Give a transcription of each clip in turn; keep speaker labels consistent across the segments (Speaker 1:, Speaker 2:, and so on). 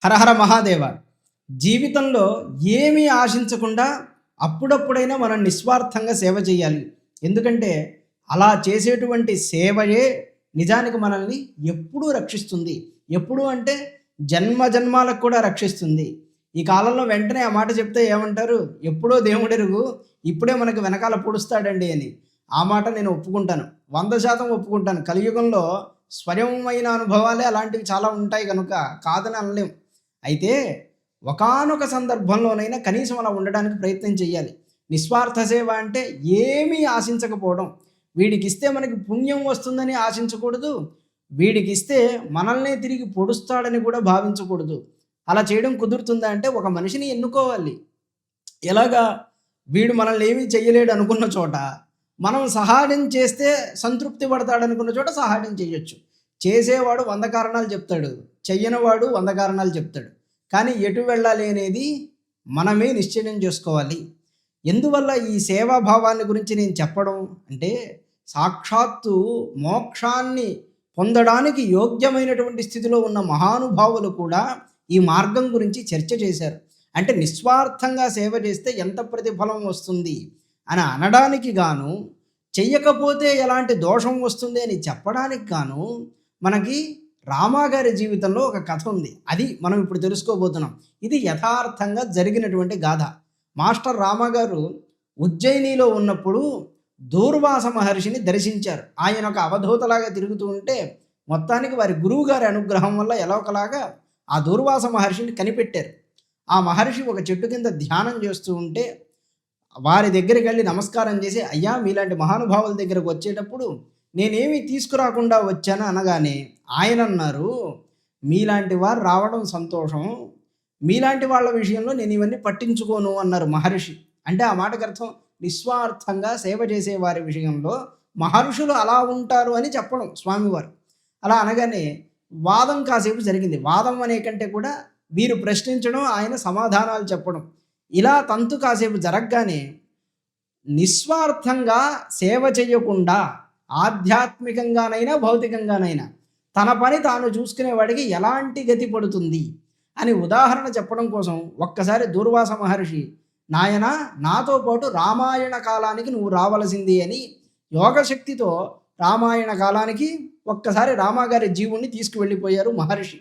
Speaker 1: హరహర మహాదేవ. జీవితంలో ఏమీ ఆశించకుండా అప్పుడప్పుడైనా మనం నిస్వార్థంగా సేవ చేయాలి. ఎందుకంటే అలా చేసేటువంటి సేవయే నిజానికి మనల్ని ఎప్పుడూ రక్షిస్తుంది. ఎప్పుడు అంటే జన్మ జన్మాలకు కూడా రక్షిస్తుంది. ఈ కాలంలో వెంటనే ఆ మాట చెప్తే ఏమంటారు? ఎప్పుడో దేవుడెరుగు, ఇప్పుడే మనకు వెనకాల పొడుస్తాడండి అని. ఆ మాట నేను ఒప్పుకుంటాను. 100% ఒప్పుకుంటాను. కలియుగంలో స్వయమైన అనుభవాలే అలాంటివి చాలా ఉంటాయి కనుక కాదని అనలేం. అయితే ఒకానొక సందర్భంలోనైనా కనీసం అలా ఉండడానికి ప్రయత్నం చేయాలి. నిస్వార్థ సేవ అంటే ఏమీ ఆశించకపోవడం. వీడికిస్తే మనకి పుణ్యం వస్తుందని ఆశించకూడదు. వీడికిస్తే మనల్నే తిరిగి పొడుస్తాడని కూడా భావించకూడదు. అలా చేయడం కుదురుతుందా అంటే ఒక మనిషిని ఎన్నుకోవాలి. ఎలాగా? వీడు మనల్ని ఏమీ చెయ్యలేడు అనుకున్న చోట మనం సహాయం చేస్తే సంతృప్తి పడతాడనుకున్న చోట సహాయం చేయొచ్చు. చేసేవాడు 100 కారణాలు చెప్తాడు, చెయ్యనివాడు 100 కారణాలు చెప్తాడు. కానీ ఎటు వెళ్ళాలి అనేది మనమే నిశ్చయం చేసుకోవాలి. ఎందువల్ల ఈ సేవాభావాన్ని గురించి నేను చెప్పడం అంటే, సాక్షాత్తు మోక్షాన్ని పొందడానికి యోగ్యమైనటువంటి స్థితిలో ఉన్న మహానుభావులు కూడా ఈ మార్గం గురించి చర్చ చేశారు. అంటే నిస్వార్థంగా సేవ చేస్తే ఎంత ప్రతిఫలం వస్తుంది అని అనడానికి గాను, చెయ్యకపోతే ఎలాంటి దోషం వస్తుంది అని చెప్పడానికి గాను మనకి రామాగారి జీవితంలో ఒక కథ ఉంది. అది మనం ఇప్పుడు తెలుసుకోబోతున్నాం. ఇది యథార్థంగా జరిగినటువంటి గాథ. మాస్టర్ రామగారు ఉజ్జయినిలో ఉన్నప్పుడు దూర్వాస మహర్షిని దర్శించారు. ఆయన ఒక అవధూతలాగా తిరుగుతూ ఉంటే మొత్తానికి వారి గురువుగారి అనుగ్రహం వల్ల ఎలా ఒకలాగా ఆ దూర్వాస మహర్షిని కనిపెట్టారు. ఆ మహర్షి ఒక చెట్టు కింద ధ్యానం చేస్తూ ఉంటే వారి దగ్గరికి వెళ్ళి నమస్కారం చేసి, అయ్యా మీలాంటి మహానుభావుల దగ్గరకు వచ్చేటప్పుడు నేనేమి తీసుకురాకుండా వచ్చాను అనగానే ఆయన అన్నారు, మీలాంటి వారు రావడం సంతోషం, మీలాంటి వాళ్ళ విషయంలో నేను ఇవన్నీ పట్టించుకోను అన్నారు మహర్షి. అంటే ఆ మాటకు అర్థం నిస్వార్థంగా సేవ చేసే వారి విషయంలో మహర్షులు అలా ఉంటారు అని చెప్పడం స్వామివారు. అలా అనగానే వాదం కాసేపు జరిగింది. వాదం అనే కంటే కూడా వీరు ప్రశ్నించడం, ఆయన సమాధానాలు చెప్పడం, ఇలా తంతు కాసేపు జరగగానే నిస్వార్థంగా సేవ చేయకుండా ఆధ్యాత్మికంగానైనా భౌతికంగానైనా తన పని తాను చూసుకునేవాడికి ఎలాంటి గతి పడుతుంది అని ఉదాహరణ చెప్పడం కోసం ఒక్కసారి దూర్వాస మహర్షి, నాయన నాతో పాటు రామాయణ కాలానికి నువ్వు రావలసింది అని యోగశక్తితో రామాయణ కాలానికి ఒక్కసారి రామగారి జీవుణ్ణి తీసుకువెళ్ళిపోయారు మహర్షి.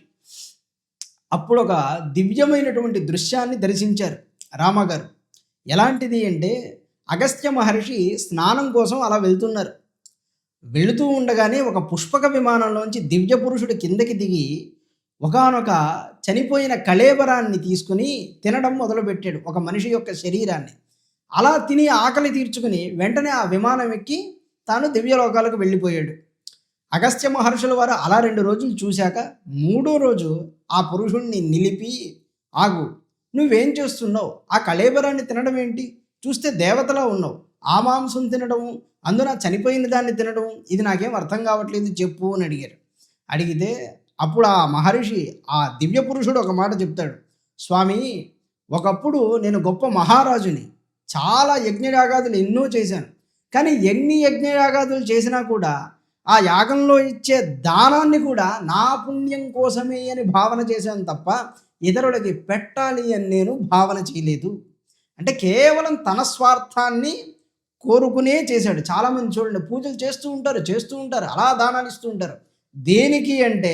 Speaker 1: అప్పుడు ఒక దివ్యమైనటువంటి దృశ్యాన్ని దర్శించారు రామగారు. ఎలాంటిది అంటే, అగస్త్య మహర్షి స్నానం కోసం అలా వెళ్తున్నారు. వెళుతూ ఉండగానే ఒక పుష్పక విమానంలోంచి దివ్య పురుషుడు కిందకి దిగి ఒకానొక చనిపోయిన కళేబరాన్ని తీసుకుని తినడం మొదలుపెట్టాడు, ఒక మనిషి యొక్క శరీరాన్ని. అలా తిని ఆకలి తీర్చుకుని వెంటనే ఆ విమానం ఎక్కి తాను దివ్యలోకాలకు వెళ్ళిపోయాడు. అగస్త్య మహర్షుల వారు అలా 2 రోజులు చూశాక 3వ రోజు ఆ పురుషుణ్ణి నిలిపి, ఆగు, నువ్వేం చేస్తున్నావు? ఆ కళేబరాన్ని తినడం ఏంటి? చూస్తే దేవతలా ఉన్నావు. ఆ మాంసం తినడం, అందున చనిపోయిన దాన్ని తినడం, ఇది నాకేం అర్థం కావట్లేదు, చెప్పు అని అడిగారు. అడిగితే అప్పుడు ఆ మహర్షి, ఆ దివ్య పురుషుడు ఒక మాట చెప్తాడు, స్వామి, ఒకప్పుడు నేను గొప్ప మహారాజుని, చాలా యజ్ఞయాగాదులు ఎన్నో చేశాను. కానీ ఎన్ని యజ్ఞయాగాదులు చేసినా కూడా ఆ యాగంలో ఇచ్చే దానాన్ని కూడా నా పుణ్యం కోసమే అని భావన చేశాను తప్ప ఇతరులకి పెట్టాలి అని నేను భావన చేయలేదు. అంటే కేవలం తన స్వార్థాన్ని కోరుకునే చేశాడు. చాలామంది చూడండి, పూజలు చేస్తూ ఉంటారు, అలా దానాలు ఇస్తూ ఉంటారు. దేనికి అంటే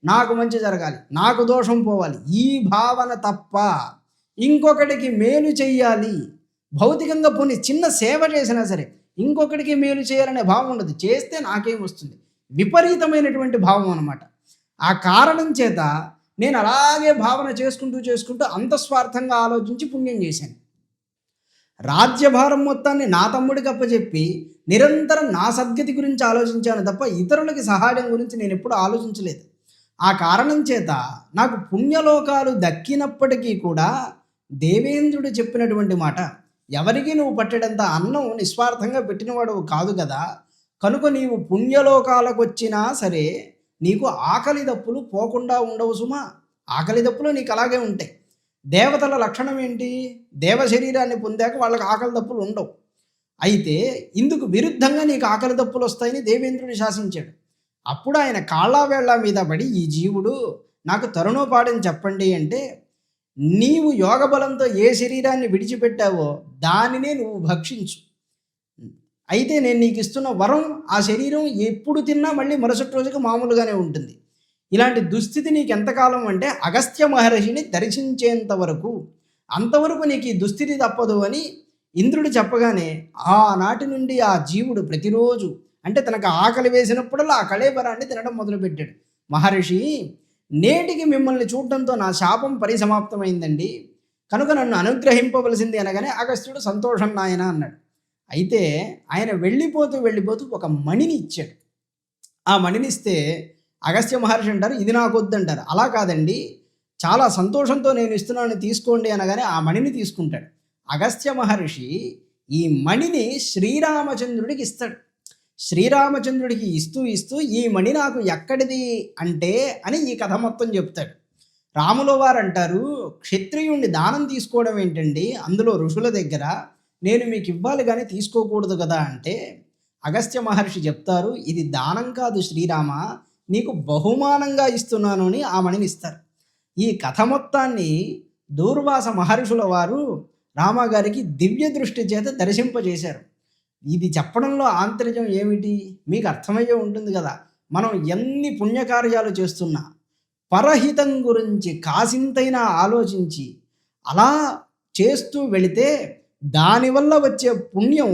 Speaker 1: నాకు మంచి జరగాలి, నాకు దోషం పోవాలి, ఈ భావన తప్ప ఇంకొకటికి మేలు చెయ్యాలి. భౌతికంగా పోనీ చిన్న సేవ చేసినా సరే ఇంకొకటికి మేలు చేయాలనే భావం ఉండదు. చేస్తే నాకేం వస్తుంది, విపరీతమైనటువంటి భావం అన్నమాట. ఆ కారణం చేత నేను అలాగే భావన చేసుకుంటూ అంత స్వార్థంగా ఆలోచించి పుణ్యం చేశాను. రాజ్యభారం మొత్తాన్ని నా తమ్ముడికి అప్పచెప్పి నిరంతరం నా సద్గతి గురించి ఆలోచించాను తప్ప ఇతరులకి సహాయం గురించి నేను ఎప్పుడు ఆలోచించలేదు. ఆ కారణం చేత నాకు పుణ్యలోకాలు దక్కినప్పటికీ కూడా దేవేంద్రుడు చెప్పినటువంటి మాట, ఎవరికి నువ్వు పట్టేటంత అన్నం నిస్వార్థంగా పెట్టినవాడు కాదు కదా, కనుక నీవు పుణ్యలోకాలకు వచ్చినా సరే నీకు ఆకలి దప్పులు పోకుండా ఉండవు సుమా. ఆకలి దప్పులు నీకు అలాగే ఉంటాయి. దేవతల లక్షణం ఏంటి? దేవ శరీరాన్ని పొందాక వాళ్ళకి ఆకలి దప్పులు ఉండవు. అయితే ఇందుకు విరుద్ధంగా నీకు ఆకలి దప్పులు వస్తాయని దేవేంద్రుడు శాసించాడు. అప్పుడు ఆయన కాళ్ళ వేళ్ల మీద పడి, ఈ జీవుడు నాకు తరుణోపాయం చెప్పండి అంటే, నీవు యోగ బలంతో ఏ శరీరాన్ని విడిచిపెట్టావో దానినే నువ్వు భక్షించు. అయితే నేను నీకు ఇస్తున్న వరం, ఆ శరీరం ఎప్పుడు తిన్నా మళ్ళీ మరుసటి రోజుకి మామూలుగానే ఉంటుంది. ఇలాంటి దుస్థితి నీకు ఎంతకాలం అంటే అగస్త్య మహర్షిని దర్శించేంత వరకు, అంతవరకు నీకు ఈ దుస్థితి తప్పదు అని ఇంద్రుడు చెప్పగానే ఆనాటి నుండి ఆ జీవుడు ప్రతిరోజు అంటే తనకు ఆకలి వేసినప్పుడల్లా ఆ కళేబరాన్ని తినడం మొదలుపెట్టాడు. మహర్షి, నేటికి మిమ్మల్ని చూడటంతో నా శాపం పరిసమాప్తమైందండి, కనుక నన్ను అనుగ్రహింపవలసింది అనగానే అగస్త్యుడు సంతోషం నాయన అన్నాడు. అయితే ఆయన వెళ్ళిపోతూ ఒక మణిని ఇచ్చాడు. ఆ మణినిస్తే అగస్త్య మహర్షి అంటారు, ఇది నాకు వద్దంటారు. అలా కాదండి, చాలా సంతోషంతో నేను ఇస్తున్నాను, తీసుకోండి అనగానే ఆ మణిని తీసుకుంటాడు. అగస్త్య మహర్షి ఈ మణిని శ్రీరామచంద్రుడికి ఇస్తాడు. శ్రీరామచంద్రుడికి ఇస్తూ ఈ మణి నాకు ఎక్కడిది అంటే అని ఈ కథ మొత్తం చెప్తాడు. రాముల వారు అంటారు, క్షత్రియుణ్ణి దానం తీసుకోవడం ఏంటండి, అందులో ఋషుల దగ్గర నేను మీకు ఇవ్వాలి కానీ తీసుకోకూడదు కదా అంటే అగస్త్య మహర్షి చెప్తారు, ఇది దానం కాదు శ్రీరామ, నీకు బహుమానంగా ఇస్తున్నాను అని ఆ మణిని ఇస్తారు. ఈ కథ మొత్తాన్ని దూర్వాస మహర్షుల వారు రామగారికి దివ్య దృష్టి చేత దర్శింపజేశారు. ఇది చెప్పడంలో ఆంతర్యం ఏమిటి మీకు అర్థమయ్యే ఉంటుంది కదా. మనం ఎన్ని పుణ్యకార్యాలు చేస్తున్నా పరహితం గురించి కాసింతైనా ఆలోచించి అలా చేస్తూ వెళితే దానివల్ల వచ్చే పుణ్యం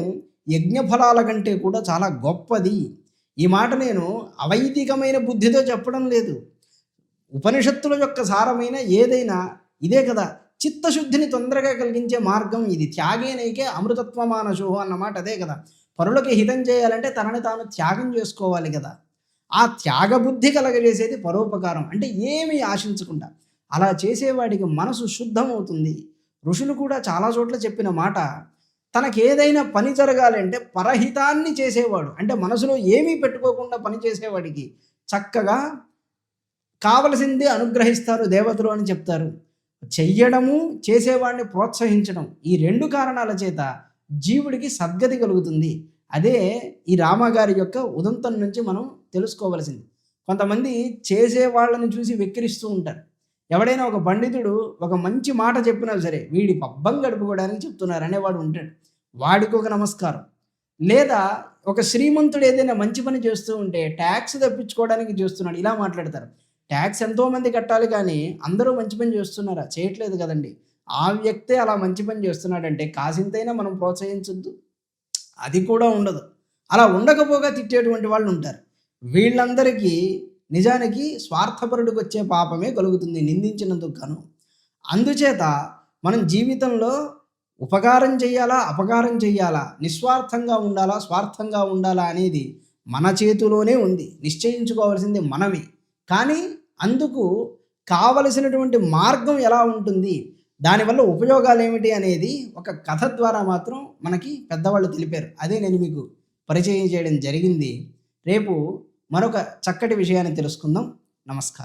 Speaker 1: యజ్ఞఫలాల కంటే కూడా చాలా గొప్పది. ఈ మాట నేను అవైదికమైన బుద్ధితో చెప్పడం లేదు. ఉపనిషత్తుల యొక్క సారమైన ఏదైనా ఇదే కదా. చిత్తశుద్ధిని తొందరగా కలిగించే మార్గం ఇది. త్యాగేనైకే అమృతత్వమానశో అన్నమాట అదే కదా. పరులకి హితం చేయాలంటే తనని తాను త్యాగం చేసుకోవాలి కదా. ఆ త్యాగబుద్ధి కలగజేసేది పరోపకారం, అంటే ఏమీ ఆశించకుండా అలా చేసేవాడికి మనసు శుద్ధమవుతుంది. ఋషులు కూడా చాలా చోట్ల చెప్పిన మాట, తనకేదైనా పని జరగాలంటే పరహితాన్ని చేసేవాడు, అంటే మనసులో ఏమీ పెట్టుకోకుండా పని చేసేవాడికి చక్కగా కావలసింది అనుగ్రహిస్తారు దేవతలు అని చెప్తారు. చెయ్యడము, చేసేవాడిని ప్రోత్సహించడం, ఈ రెండు కారణాల చేత జీవుడికి సద్గతి కలుగుతుంది. అదే ఈ రామగారి యొక్క ఉదంతం నుంచి మనం తెలుసుకోవలసింది. కొంతమంది చేసేవాళ్ళని చూసి వెక్కిరిస్తూ ఉంటారు. ఎవడైనా ఒక పండితుడు ఒక మంచి మాట చెప్పినా సరే వీడి పబ్బం గడుపుకోవడానికి చెప్తున్నారు అనేవాడు ఉంటాడు, వాడికి ఒక నమస్కారం. లేదా ఒక శ్రీమంతుడు ఏదైనా మంచి పని చేస్తూ ఉంటే ట్యాక్స్ తప్పించుకోవడానికి చేస్తున్నాడు ఇలా మాట్లాడతారు. ట్యాక్స్ ఎంతోమంది కట్టాలి కానీ అందరూ మంచి పని చేస్తున్నారా? చేయట్లేదు కదండి. ఆ వ్యక్తే అలా మంచి పని చేస్తున్నాడంటే కాసింతైనా మనం ప్రోత్సహించొద్దు, అది కూడా ఉండదు. అలా ఉండకపోగా తిట్టేటువంటి వాళ్ళు ఉంటారు. వీళ్ళందరికీ నిజానికి స్వార్థపరుడికి వచ్చే పాపమే కలుగుతుంది నిందించినందుకు గాను. అందుచేత మనం జీవితంలో ఉపకారం చేయాలా, అపకారం చేయాలా, నిస్వార్థంగా ఉండాలా, స్వార్థంగా ఉండాలా అనేది మన చేతిలోనే ఉంది. నిశ్చయించుకోవాల్సింది మనమే. కానీ అందుకు కావలసినటువంటి మార్గం ఎలా ఉంటుంది, దానివల్ల ఉపయోగాలు ఏమిటి అనేది ఒక కథ ద్వారా మాత్రం మనకి పెద్దవాళ్ళు తెలిపారు. అదే నేను మీకు పరిచయం చేయడం జరిగింది. రేపు మరొక చక్కటి విషయాన్ని తెలుసుకుందాం. నమస్కారం.